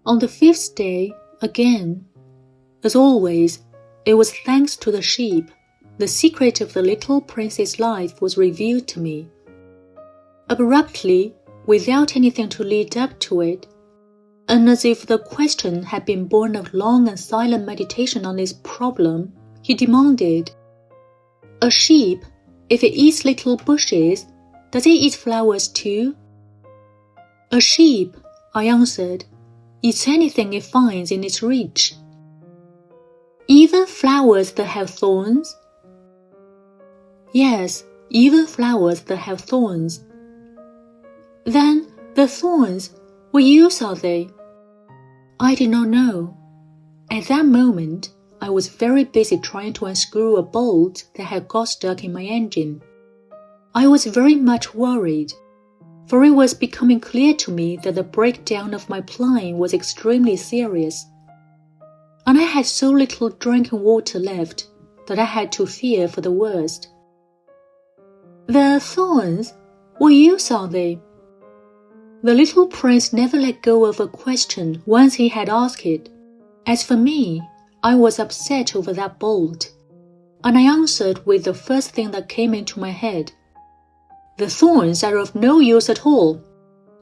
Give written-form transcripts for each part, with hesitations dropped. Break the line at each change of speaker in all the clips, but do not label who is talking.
On the 5th day, again, as always, it was thanks to the sheep, the secret of the little prince's life was revealed to me. Abruptly, without anything to lead up to it, and as if the question had been born of long and silent meditation on this problem, he demanded, "A sheep, if it eats little bushes, does it eat flowers too?" "A sheep," I answered, "eats anything it finds in its reach." "Even flowers that have thorns?" "Yes, even flowers that have thorns." "Then the thorns, what use are they?" I did not know. At that moment, I was very busy trying to unscrew a bolt that had got stuck in my engine. I was very much worried, for it was becoming clear to me that the breakdown of my plane was extremely serious, and I had so little drinking water left that I had to fear for the worst. "The thorns, what use are they?" The little prince never let go of a question once he had asked it. As for me, I was upset over that bolt, and I answered with the first thing that came into my head. "The thorns are of no use at all.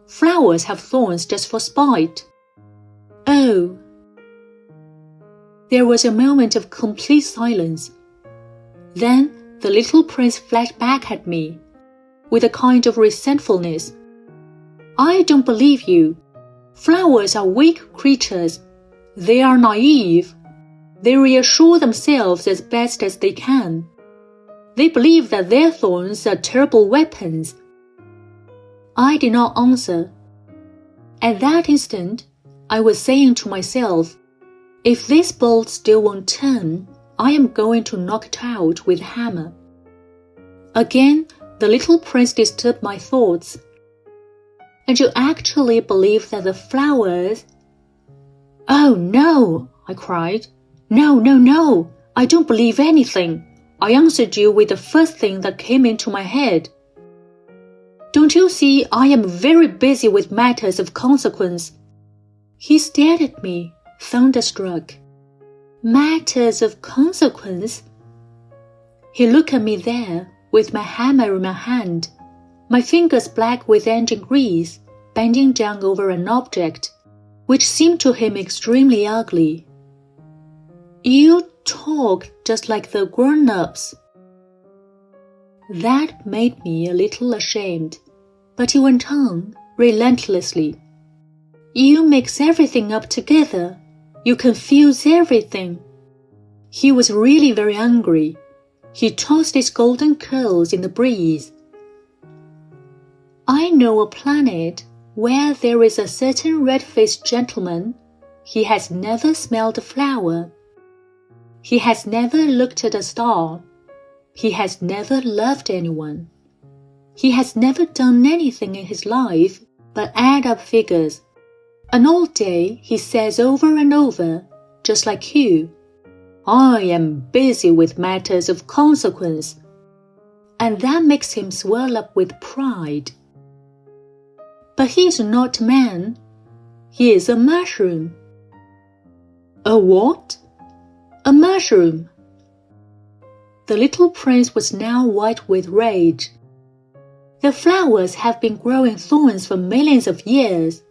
Flowers have thorns just for spite." "Oh." There was a moment of complete silence. Then the little prince flashed back at me, with a kind of resentfulness. "I don't believe you. Flowers are weak creatures. They are naive. They reassure themselves as best as they can. They believe that their thorns are terrible weapons." I did not answer. At that instant, I was saying to myself, if this bolt still won't turn, I am going to knock it out with a hammer. Again, the little prince disturbed my thoughts. "And you actually believe that the flowers—" "Oh, no," I cried. No, I don't believe anything. I answered you with the first thing that came into my head. Don't you see I am very busy with matters of consequence?" He stared at me, thunderstruck. Matters of consequence? He looked at me there, with my hammer in my hand, my fingers black with engine grease, bending down over an object, which seemed to him extremely ugly. "You talk just like the grown-ups." That made me a little ashamed, but he went on, relentlessly. "You mix everything up together. You confuse everything." He was really very angry. He tossed his golden curls in the breeze. "I know a planet where there is a certain red-faced gentleman. He has never smelled a flower. He has never looked at a star. He has never loved anyone. He has never done anything in his life but add up figures. And all day he says over and over, just like you, 'I am busy with matters of consequence.' And that makes him swell up with pride. But he is not a man. He is a mushroom." "A what?" "A mushroom." The little prince was now white with rage. "The flowers have been growing thorns for millions of years.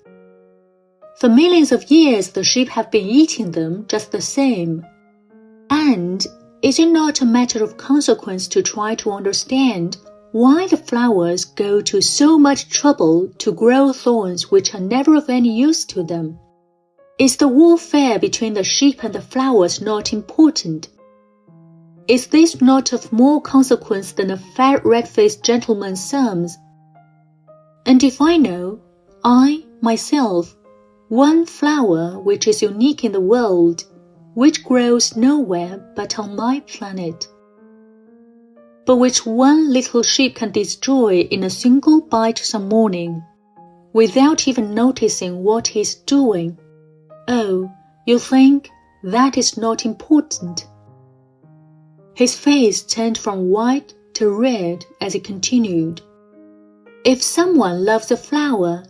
For millions of years the sheep have been eating them just the same. And is it not a matter of consequence to try to understand why the flowers go to so much trouble to grow thorns which are never of any use to them? Is the warfare between the sheep and the flowers not important? Is this not of more consequence than a fat red-faced gentleman's sums? And if I know, I, myself, one flower which is unique in the world, which grows nowhere but on my planet, but which one little sheep can destroy in a single bite some morning, without even noticing what he is doing, oh, you think that is not important?" His face turned from white to red as he continued. "If someone loves a flower,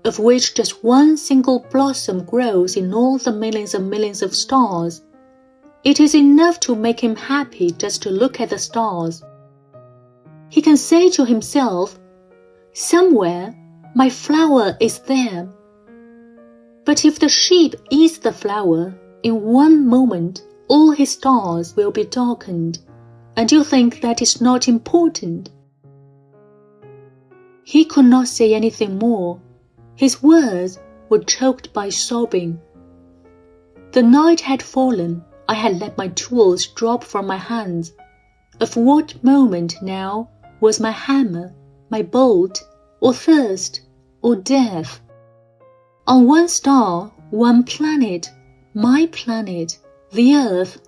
of which just one single blossom grows in all the millions and millions of stars. It is enough to make him happy just to look at the stars. He can say to himself, "Somewhere, my flower is there." But if the sheep eats the flower, in one moment, all his stars will be darkened, and you think that is not important. He could not say anything more. His words were choked by sobbing. The night had fallen. I had let my tools drop from my hands. Of what moment now was my hammer, my bolt, or thirst, or death? On one star, one planet, my planet, the earth,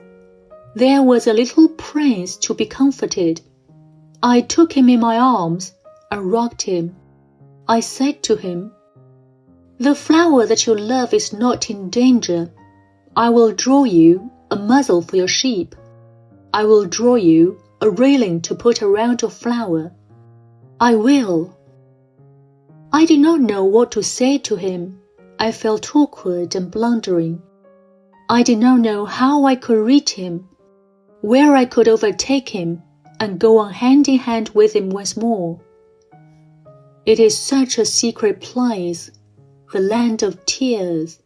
there was a little prince to be comforted. I took him in my arms, I rocked him. I said to him, "The flower that you love is not in danger. I will draw you a muzzle for your sheep. I will draw you a railing to put around your flower. I will." I did not know what to say to him. I felt awkward and blundering. I did not know how I could reach him, where I could overtake him and go on hand in hand with him once more. It is such a secret place, the land of tears.